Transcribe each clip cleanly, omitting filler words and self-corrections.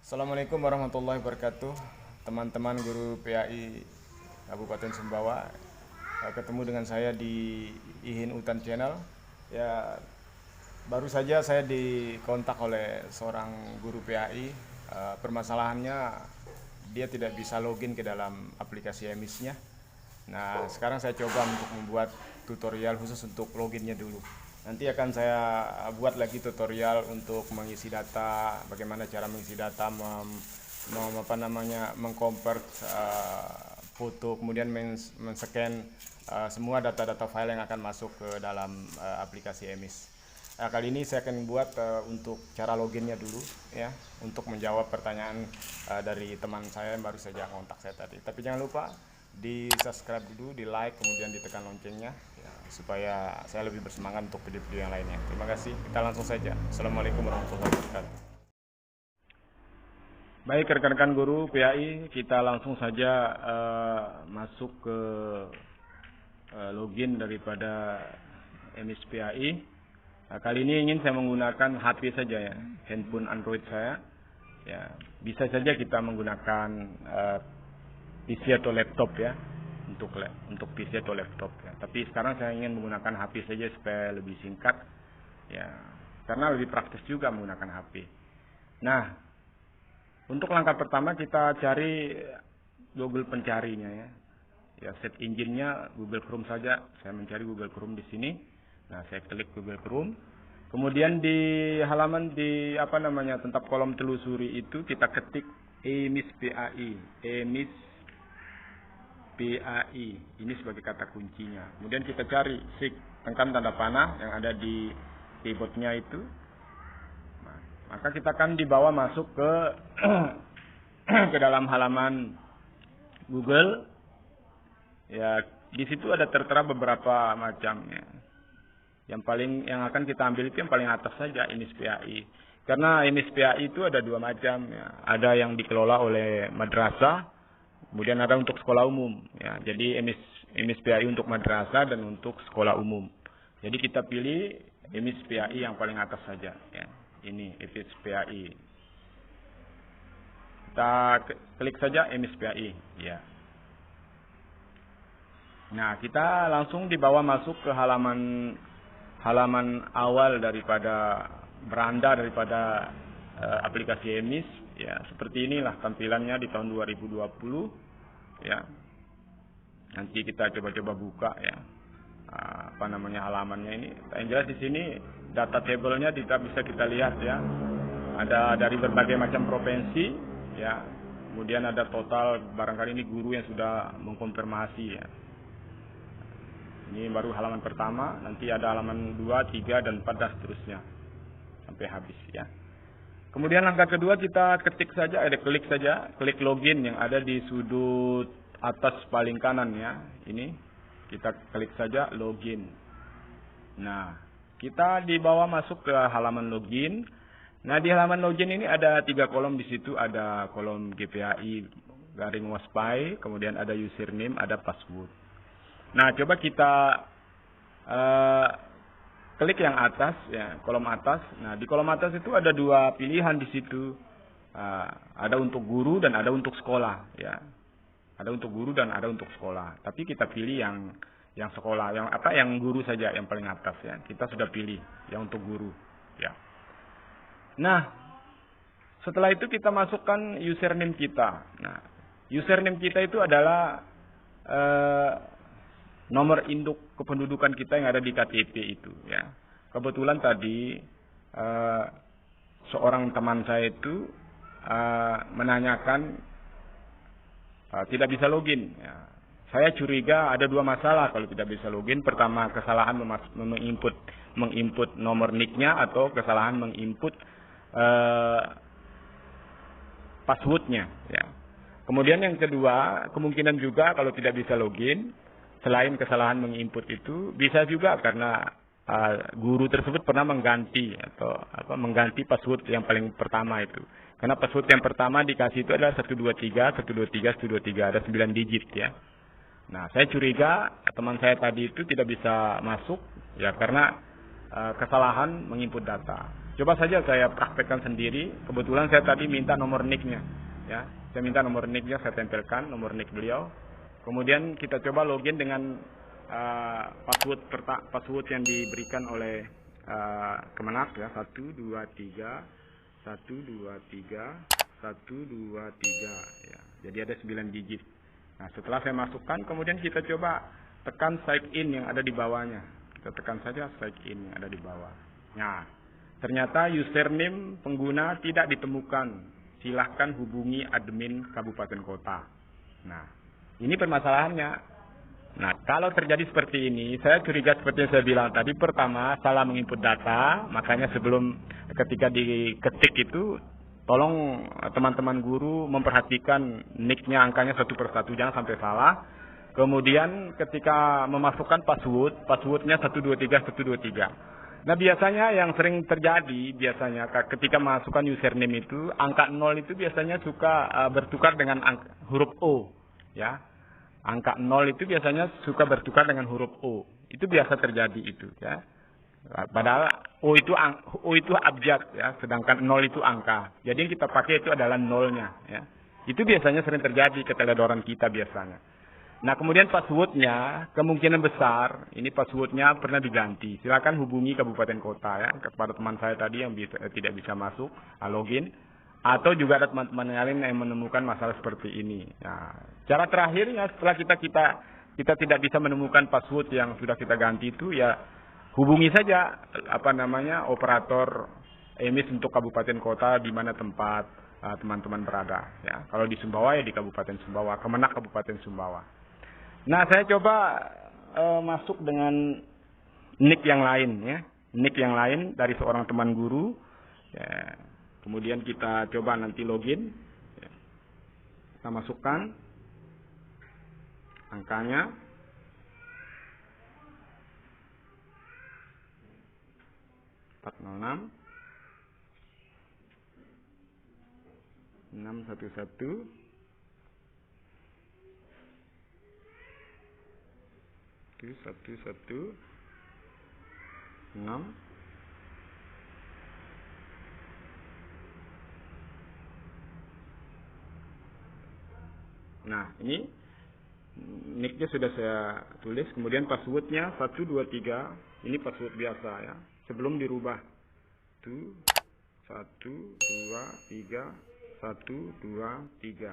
Assalamualaikum warahmatullahi wabarakatuh, teman-teman guru PAI Kabupaten Sumbawa. Ketemu dengan saya di Ihin Utan Channel. Ya, baru saja saya dikontak oleh seorang guru PAI. Permasalahannya dia tidak bisa login ke dalam aplikasi emisnya. Nah, sekarang saya coba untuk membuat tutorial khusus untuk loginnya dulu. Nanti akan saya buat lagi tutorial untuk mengisi data, bagaimana cara mengisi data, mengconvert foto, kemudian men-scan semua data-data file yang akan masuk ke dalam aplikasi emis. Kali ini saya akan buat untuk cara loginnya dulu ya, untuk menjawab pertanyaan dari teman saya yang baru saja kontak saya tadi. Tapi jangan lupa di subscribe dulu, di like, kemudian ditekan loncengnya ya, supaya saya lebih bersemangat untuk video-video yang lainnya. Terima kasih, kita langsung saja. Assalamualaikum warahmatullahi wabarakatuh. Baik rekan-rekan guru PAI, kita langsung saja masuk ke login daripada emis PAI. Kali ini ingin saya menggunakan HP saja ya, handphone Android saya ya. Bisa saja kita menggunakan PC atau laptop ya, untuk PC atau laptop ya. Tapi sekarang saya ingin menggunakan HP saja supaya lebih singkat ya, karena lebih praktis juga menggunakan HP. Nah, untuk langkah pertama kita cari Google pencarinya ya. Ya, set engine-nya Google Chrome saja. Saya mencari Google Chrome di sini. Nah, saya klik Google Chrome. Kemudian di halaman tempat kolom telusuri itu kita ketik emis PAI, emis PAI. Ini sebagai kata kuncinya. Kemudian kita cari seek, tekan tanda panah yang ada di keyboardnya itu. Nah, maka kita akan dibawa masuk ke ke dalam halaman Google. Ya, di situ ada tertera beberapa macam ya. Yang akan kita ambil itu yang paling atas saja, emis PAI. Karena emis PAI itu ada dua macam ya. Ada yang dikelola oleh madrasah, kemudian ada untuk sekolah umum ya. Jadi emis PAI untuk madrasah dan untuk sekolah umum. Jadi kita pilih emis PAI yang paling atas saja ya. Ini emis PAI. Kita klik saja emis PAI ya. Nah, kita langsung dibawa masuk ke halaman awal daripada beranda daripada aplikasi emis ya. Seperti inilah tampilannya di tahun 2020 ya. Nanti kita coba-coba buka ya, halamannya ini. Yang jelas di sini data tabelnya bisa kita lihat ya. Ada dari berbagai macam provinsi ya. Kemudian ada total, barangkali ini guru yang sudah mengkonfirmasi ya. Ini baru halaman pertama, nanti ada halaman 2, 3, dan 4 dan seterusnya sampai habis ya. Kemudian langkah kedua kita klik saja, klik login yang ada di sudut atas paling kanan ya. Ini kita klik saja login. Nah, kita dibawa masuk ke halaman login. Nah, di halaman login ini ada 3 kolom. Di situ ada kolom GPAI garing waspai, kemudian ada username, ada password. Nah, coba kita klik yang atas ya, kolom atas. Nah, di kolom atas itu ada 2 pilihan di situ. Ada untuk guru dan ada untuk sekolah ya. Ada untuk guru dan ada untuk sekolah. Tapi kita pilih yang sekolah, yang guru saja yang paling atas ya. Kita sudah pilih yang untuk guru ya. Nah, setelah itu kita masukkan username kita. Nah, username kita itu adalah nomor induk kependudukan kita yang ada di KTP itu ya. Kebetulan tadi seorang teman saya itu menanyakan tidak bisa login ya. Saya curiga ada 2 masalah kalau tidak bisa login. Pertama, kesalahan menginput nomor nicknya, atau kesalahan menginput passwordnya ya. Kemudian yang kedua, kemungkinan juga kalau tidak bisa login, selain kesalahan menginput itu, bisa juga karena guru tersebut pernah mengganti password yang paling pertama itu. Karena password yang pertama dikasih itu adalah 123, 123, 123, ada 9 digit ya. Nah, saya curiga teman saya tadi itu tidak bisa masuk ya, karena kesalahan menginput data. Coba saja saya praktekkan sendiri. Kebetulan saya tadi minta nomor NIK-nya, ya. Saya minta nomor NIK-nya, saya tempelkan nomor NIK beliau. Kemudian kita coba login dengan password yang diberikan oleh Kemenak, ya, 123 ya. Jadi ada 9 digit. Nah, setelah saya masukkan, kemudian kita coba tekan sign in yang ada di bawahnya. Kita tekan saja sign in yang ada di bawah. Nah, ternyata username pengguna tidak ditemukan. Silahkan hubungi admin kabupaten kota. Nah, ini permasalahannya. Nah, kalau terjadi seperti ini, saya curiga seperti yang saya bilang tadi. Pertama, salah menginput data. Makanya sebelum ketika diketik itu, tolong teman-teman guru memperhatikan nick-nya, angkanya satu persatu, jangan sampai salah. Kemudian ketika memasukkan passwordnya 123. Nah, biasanya yang sering terjadi, ketika masukkan username itu, angka 0 itu biasanya suka bertukar dengan huruf O. Ya, angka 0 itu biasanya suka bertukar dengan huruf O. Itu biasa terjadi itu, ya. Padahal O itu abjad, ya, sedangkan 0 itu angka. Jadi yang kita pakai itu adalah nolnya, ya. Itu biasanya sering terjadi keteledoran kita biasanya. Nah, kemudian passwordnya kemungkinan besar ini passwordnya pernah diganti. Silakan hubungi kabupaten kota, ya, kepada teman saya tadi yang tidak bisa masuk login, atau juga ada teman-teman yang lain yang menemukan masalah seperti ini. Nah, cara terakhirnya setelah kita tidak bisa menemukan password yang sudah kita ganti itu, ya hubungi saja operator emis untuk kabupaten kota di mana tempat teman-teman berada, ya. Kalau di Sumbawa, ya di Kabupaten Sumbawa, Kemenak Kabupaten Sumbawa. Nah, saya coba masuk dengan nick yang lain, ya. Nick yang lain dari seorang teman guru. Ya. Kemudian kita coba nanti login. Ya. Kita masukkan angkanya. (406 611 116. Nah, ini nicknya sudah saya tulis. Kemudian passwordnya 123. Ini password biasa, ya, sebelum dirubah. 123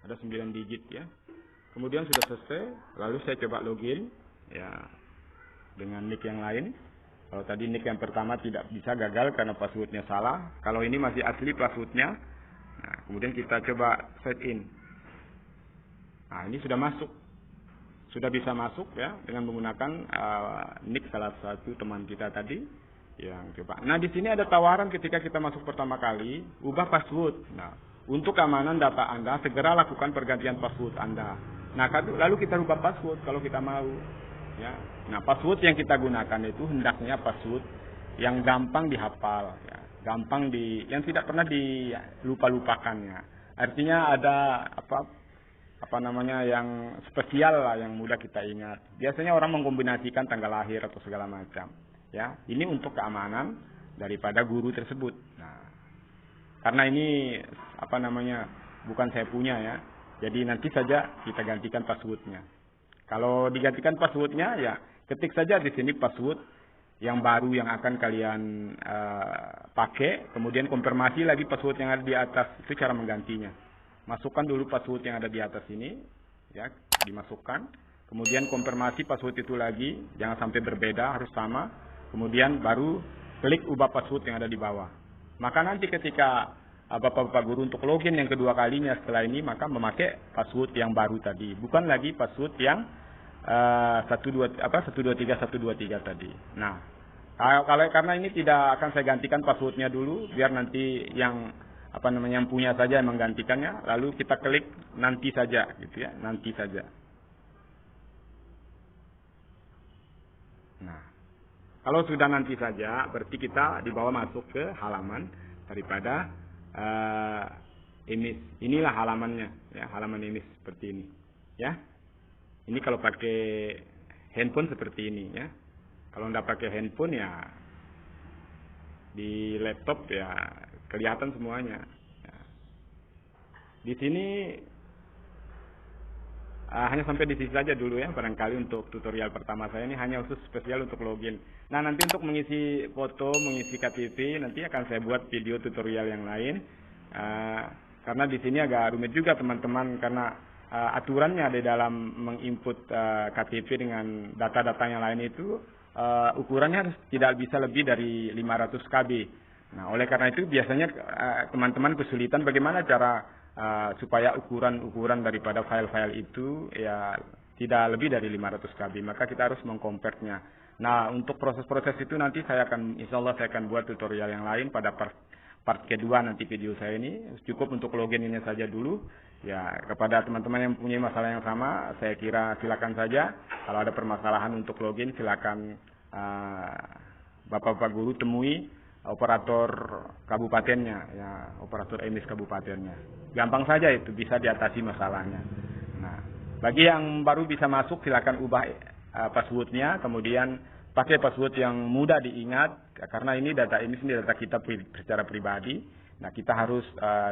ada 9 digit, ya. Kemudian sudah selesai, lalu saya coba login, ya, dengan nick yang lain. Kalau tadi nick yang pertama tidak bisa, gagal karena passwordnya salah. Kalau ini masih asli passwordnya. Nah, kemudian kita coba sign in. Nah, ini sudah masuk, sudah bisa masuk, ya, dengan menggunakan nick salah satu teman kita tadi yang coba. Nah, di sini ada tawaran ketika kita masuk pertama kali, ubah password. Nah, untuk keamanan data Anda, segera lakukan pergantian password Anda. Nah, lalu kita rubah password kalau kita mau, ya. Nah, password yang kita gunakan itu hendaknya password yang gampang dihafal, ya, yang tidak pernah dilupa-lupakannya. Artinya ada yang spesial lah, yang mudah kita ingat. Biasanya orang mengkombinasikan tanggal lahir atau segala macam, ya. Ini untuk keamanan daripada guru tersebut. Nah, karena ini bukan saya punya, ya. Jadi nanti saja kita gantikan passwordnya. Kalau digantikan passwordnya, ya ketik saja di sini password yang baru yang akan kalian pakai. Kemudian konfirmasi lagi password yang ada di atas. Itu cara menggantinya. Masukkan dulu password yang ada di atas ini, ya, dimasukkan. Kemudian konfirmasi password itu lagi, jangan sampai berbeda, harus sama. Kemudian baru klik ubah password yang ada di bawah. Maka nanti ketika Bapak-bapak guru untuk login yang kedua kalinya setelah ini, maka memakai password yang baru tadi, bukan lagi password yang 123 tadi. Nah, karena ini tidak akan saya gantikan passwordnya dulu, biar nanti yang yang punya saja yang menggantikannya, lalu kita klik nanti saja, gitu, ya, nanti saja. Nah, kalau sudah nanti saja, berarti kita di bawah masuk ke halaman daripada emis. Inilah halamannya, ya, halaman emis seperti ini, ya. Ini kalau pakai handphone seperti ini, ya. Kalau tidak pakai handphone, ya Di laptop ya kelihatan semuanya. Ya. Di sini hanya sampai di sini saja dulu ya, barangkali untuk tutorial pertama saya ini hanya khusus spesial untuk login. Nah, nanti untuk mengisi foto, mengisi KTP, nanti akan saya buat video tutorial yang lain. Karena di sini agak rumit juga teman-teman, karena aturannya di dalam menginput KTP dengan data-data yang lain itu ukurannya harus tidak bisa lebih dari 500 KB. Nah, oleh karena itu biasanya teman-teman kesulitan bagaimana cara supaya ukuran-ukuran daripada file-file itu ya tidak lebih dari 500 KB, maka kita harus mengkonvertnya. Nah, untuk proses-proses itu nanti insya Allah saya akan buat tutorial yang lain pada part kedua nanti video saya ini. Cukup untuk login ini saja dulu. Ya, kepada teman-teman yang punya masalah yang sama, saya kira silakan saja. Kalau ada permasalahan untuk login, silakan Bapak-Bapak guru temui operator kabupatennya, ya, operator emis kabupatennya. Gampang saja itu, bisa diatasi masalahnya. Nah, bagi yang baru bisa masuk, silakan ubah passwordnya, kemudian pakai password yang mudah diingat, karena ini data emis ini data kita secara pribadi. Nah, kita harus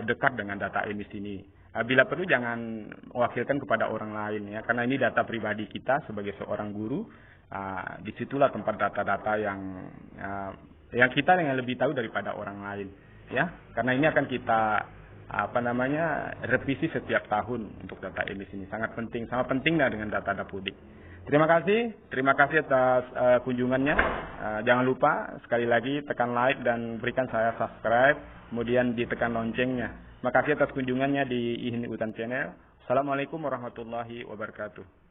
dekat dengan data emis ini. Bila perlu jangan mewakilkan kepada orang lain ya, karena ini data pribadi kita sebagai seorang guru. Disitulah tempat data-data yang kita yang lebih tahu daripada orang lain ya, karena ini akan kita revisi setiap tahun untuk data emis ini sangat penting, sama pentingnya dengan data Dapudik. Terima kasih atas kunjungannya. Jangan lupa sekali lagi tekan like dan berikan saya subscribe, kemudian ditekan loncengnya. Terima kasih atas kunjungannya di Ihni Utan Channel. Assalamualaikum warahmatullahi wabarakatuh.